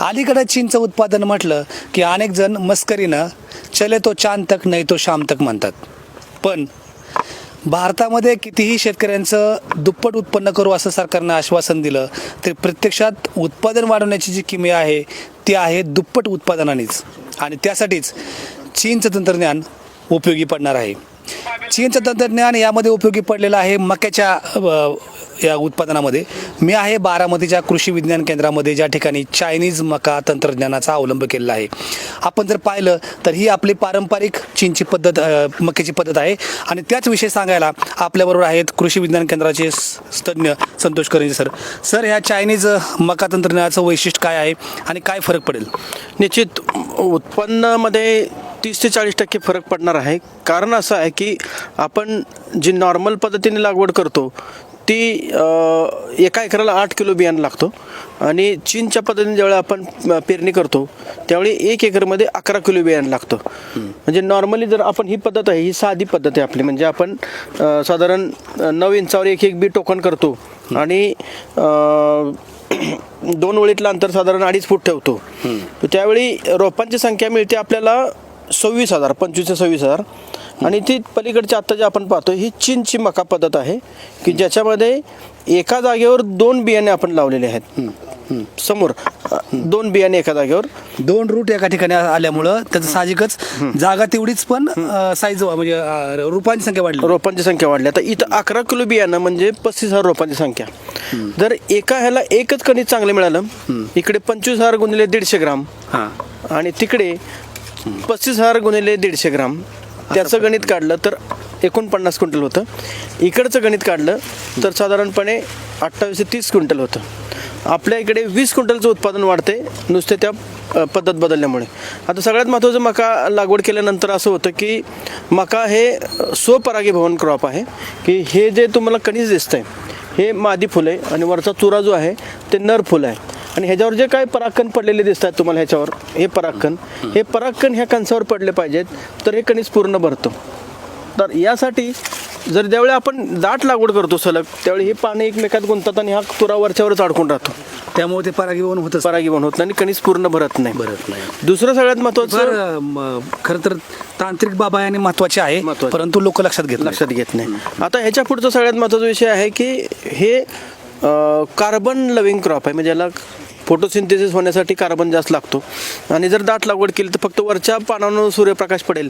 अलीकडे चीनचं उत्पादन म्हटलं की अनेक जण मस्करीनं चले तो चांद तक नाही तो शाम तक म्हणतात. पण भारतामध्ये कितीही शेतकऱ्यांचं दुप्पट उत्पन्न करू असं सरकारनं आश्वासन दिलं तरी प्रत्यक्षात उत्पादन वाढवण्याची जी किमया आहे ती आहे दुप्पट उत्पादनानेच. आणि त्यासाठीच चीनचं तंत्रज्ञान उपयोगी पडणार आहे. चीनचं तंत्रज्ञान यामध्ये उपयोगी पडलेलं आहे मक्याच्या या उत्पादनामध्ये. मी आहे बारामतीच्या कृषी विज्ञान केंद्रामध्ये, ज्या ठिकाणी चायनीज मका तंत्रज्ञानाचा अवलंब केलेला आहे. आपण जर पाहिलं तर ही आपली पारंपरिक चीनची पद्धत, मक्याची पद्धत आहे. आणि त्याच विषय सांगायला आपल्याबरोबर आहेत कृषी विज्ञान केंद्राचे तज्ज्ञ संतोष करंजे सर. सर, ह्या चायनीज मका तंत्रज्ञानाचं वैशिष्ट्य काय आहे आणि काय फरक पडेल? निश्चित उत्पन्नामध्ये 30 ते 40% फरक पडणार आहे. कारण असं आहे की आपण जी नॉर्मल पद्धतीने लागवड करतो ती एका एकराला 8 किलो बियाणं लागतो आणि चीनच्या पद्धतीने ज्यावेळी आपण पेरणी करतो त्यावेळी 1 एकरमध्ये 11 किलो बियाणं लागतं. म्हणजे नॉर्मली जर आपण ही पद्धत आहे, ही साधी पद्धत आहे आपली. म्हणजे आपण साधारण 9 इंचावर एक बी टोकन करतो आणि 2 ओळीतलं अंतर साधारण 2.5 फूट ठेवतो. त्यावेळी रोपांची संख्या मिळते आपल्याला 26,000, 25 ते 26,000. आणि ती पलीकडची आत्ता जे आपण पाहतो ही चीनची मका पद्धत आहे की ज्याच्यामध्ये एका जागेवर 2 बियाणे आपण लावलेले आहेत. समोर 2 बियाणे एका जागेवर, 2 रूट एका ठिकाणी आल्यामुळं त्याचं साहजिकच जागा तेवढीच पण साईज म्हणजे रोपांची संख्या वाढली. आता इथं 11 किलो बियाणं म्हणजे 35,000 रोपांची संख्या. जर एका ह्याला एकच कणीस चांगलं मिळालं, इकडे 25,000 गुणिले 150 ग्राम आणि तिकडे 35,000 गुणिले 150 ग्राम, त्याचं गणित काढलं तर 49 क्विंटल होतं. इकडचं गणित काढलं तर साधारणपणे 28 ते 30 क्विंटल होतं. आपल्या इकडे 20 क्विंटलचं उत्पादन वाढते नुसते त्या पद्धत बदलल्यामुळे. आता सगळ्यात महत्त्वाचं मका लागवड केल्यानंतर असं होतं की मका हे स्वपरागीभवन क्रॉप आहे की हे जे तुम्हाला कणीस दिसतं आहे हे मादी फुलं आहे आणि वरचा चुरा जो आहे ते नर फुलं आहे. आणि ह्याच्यावर जे काय परागकण पडलेले दिसत आहेत तुम्हाला ह्याच्यावर, हे परागकण ह्या कणसावर पडले पाहिजेत तर हे कणीस पूर्ण भरतो. तर यासाठी जर ज्यावेळी आपण दाट लागवड करतो सलग त्यावेळी हे पाणी एकमेकात गुंततात आणि हा तुरा वरच्यावरच अडकून राहतो. त्यामुळे ते परागीभवन होत नाही आणि कणीस पूर्ण भरत नाही. दुसरं सगळ्यात महत्त्वाचं, खरं तर तांत्रिक बाबा आणि महत्त्वाचे आहे, परंतु लोक लक्षात घेत नाही. आता ह्याच्या पुढचा सगळ्यात महत्त्वाचा विषय आहे की हे कार्बन लविंग क्रॉप आहे. म्हणजे याला फोटोसिंथेसिस होण्यासाठी कार्बन जास्त लागतो. आणि जर दाट लागवड केली तर फक्त वरच्या पानांवर सूर्यप्रकाश पडेल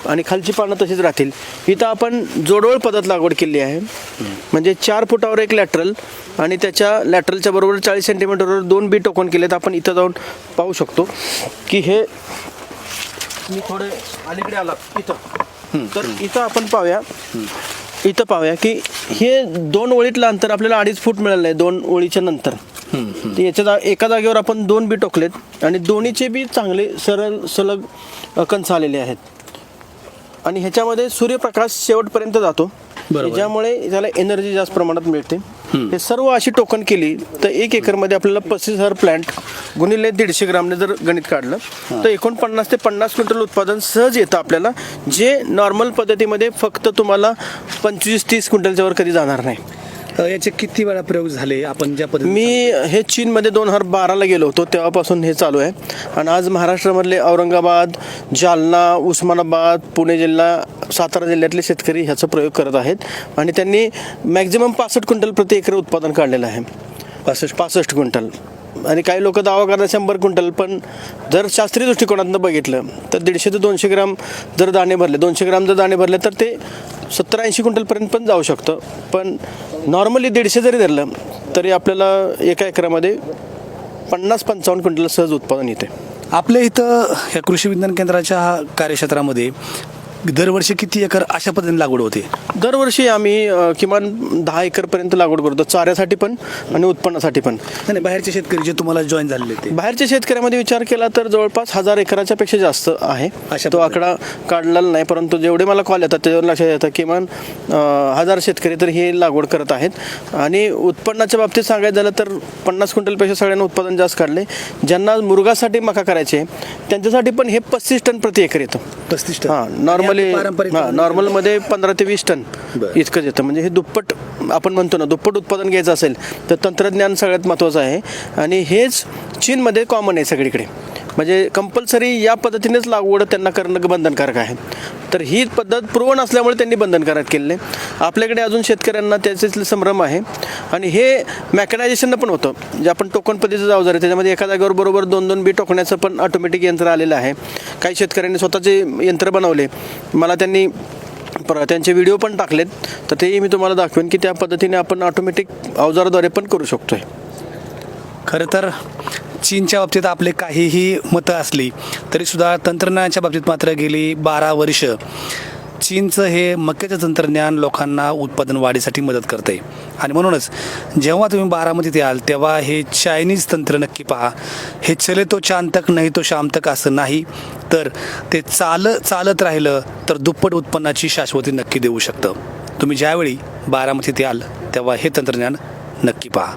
आणि खालची पानं तशीच राहतील. इथं आपण जोडवळ पद्धत लागवड केली आहे. म्हणजे 4 फुटावर एक लॅटरल आणि त्याच्या लॅटरलच्या बरोबर 40 सेंटीमीटरवर 2 बी टोकन केलेत. आपण इथं जाऊन पाहू शकतो की हे, मी थोडे अलीकडे आला इथं, तर इथं आपण पाहूया की हे 2 ओळीतलं अंतर आपल्याला 2.5 फूट मिळालं आहे 2 ओळीच्या नंतर. याच्या एका जागेवर आपण 2 बी टोकलेत आणि दोन्हीचे बी चांगले सरळ सलग कंस आलेले आहेत. आणि ह्याच्यामध्ये सूर्यप्रकाश शेवटपर्यंत जातो ज्यामुळे त्याला एनर्जी जास्त प्रमाणात मिळते. हे सर्व अशी टोकन केली तर 1 एकरमध्ये आपल्याला 35,000 प्लांट गुणिले 150 ग्रामने जर गणित काढलं तर 49 ते 50 क्विंटल उत्पादन सहज येतं आपल्याला, जे नॉर्मल पद्धतीमध्ये फक्त तुम्हाला 25-30 क्विंटलच्या वर कधी जाणार नाही. याचे किती वेळा प्रयोग झाले आपण ज्या पद्धतीने? मी हे चीनमध्ये 2012ला गेलो होतो तेव्हापासून हे चालू आहे. आणि आज महाराष्ट्रामधले औरंगाबाद, जालना, उस्मानाबाद, पुणे जिल्हा, सातारा जिल्ह्यातले शेतकरी ह्याचा प्रयोग करत आहेत आणि त्यांनी मॅक्झिमम 65 क्विंटल प्रति एकर उत्पादन काढलेलं आहे. 65 क्विंटल. आणि काही लोक दावा करतात 100 क्विंटल, पण जर शास्त्रीय दृष्टिकोनातून बघितलं तर 150 ते 200 ग्राम जर दाणे भरले, 200 ग्राम जर दाणे भरले तर ते 70-80 क्विंटलपर्यंत पण जाऊ शकतं. पण नॉर्मली 150 जरी धरलं तरी आपल्याला एका एकरामध्ये 50-55 क्विंटल सहज उत्पादन येते. आपल्या इथं ह्या कृषी विज्ञान केंद्राच्या कार्यक्षेत्रामध्ये दरवर्षी किती एकर अशा पद्धतीने लागवड होते? दरवर्षी आम्ही किमान 10 एकरपर्यंत लागवड करतो, चाऱ्यासाठी पण आणि उत्पन्नासाठी पण. आणि बाहेरचे शेतकरी जे तुम्हाला जॉईन झालेले ते बाहेरच्या शेतकऱ्यामध्ये विचार केला तर जवळपास 1000 एकराच्या पेक्षा जास्त आहे. तो आकडा काढलेला नाही, परंतु जेवढे मला कॉल येतात त्याच्यावर लक्षात येतं किमान 1000 शेतकरी तर हे लागवड करत आहेत. आणि उत्पन्नाच्या बाबतीत सांगायचं झालं तर 50 क्विंटलपेक्षा सगळ्यांना उत्पादन जास्त काढले. ज्यांना मुरगासाठी मका करायचे त्यांच्यासाठी पण हे 35 टन प्रति एकर येतं. 35 टन? हां, नॉर्मल नॉर्मली पारंपरिक नॉर्मलमध्ये 15 ते 20 टन बरं. इतकंच येतं. म्हणजे हे दुप्पट, आपण म्हणतो ना, दुप्पट उत्पादन घ्यायचं असेल तर तंत्रज्ञान सगळ्यात महत्त्वाचं आहे. आणि हेच चीनमध्ये कॉमन आहे सगळीकडे. म्हणजे कंपल्सरी या पद्धतीनेच लागवड त्यांना करणं बंधनकारक आहे. तर ही पद्धत प्रूव्हन असल्यामुळे त्यांनी बंधनकारक केलेलं आहे. आपल्याकडे अजून शेतकऱ्यांना त्याचे संभ्रम आहे. आणि हे मॅकनायझेशननं पण होतं. जे आपण टोकन पद्धतीचं अवजार आहे त्याच्यामध्ये एका जागेवर बरोबर 2-2 बी टोकण्याचं पण ऑटोमॅटिक यंत्र आलेलं आहे. काही शेतकऱ्यांनी स्वतःचे यंत्र बनवले. मला त्यांचे व्हिडिओ पण टाकलेत, तर तेही मी तुम्हाला दाखवेन की त्या पद्धतीने आपण ऑटोमॅटिक अवजाराद्वारे पण करू शकतो आहे. खरं तर चीनच्या बाबतीत आपले काहीही मतं असली तरीसुद्धा तंत्रज्ञानाच्या बाबतीत मात्र गेली 12 वर्ष चीनचं हे मक्याचं तंत्रज्ञान लोकांना उत्पादन वाढीसाठी मदत करते. आणि म्हणूनच जेव्हा तुम्ही बारामतीत याल तेव्हा हे चायनीज तंत्र नक्की पहा. हे चले तो चांद तक नाही तो शाम तक असं नाही, तर ते चालत राहिलं तर दुप्पट उत्पन्नाची शाश्वती नक्की देऊ शकतं. तुम्ही ज्यावेळी बारामतीत याल तेव्हा हे तंत्रज्ञान नक्की पहा.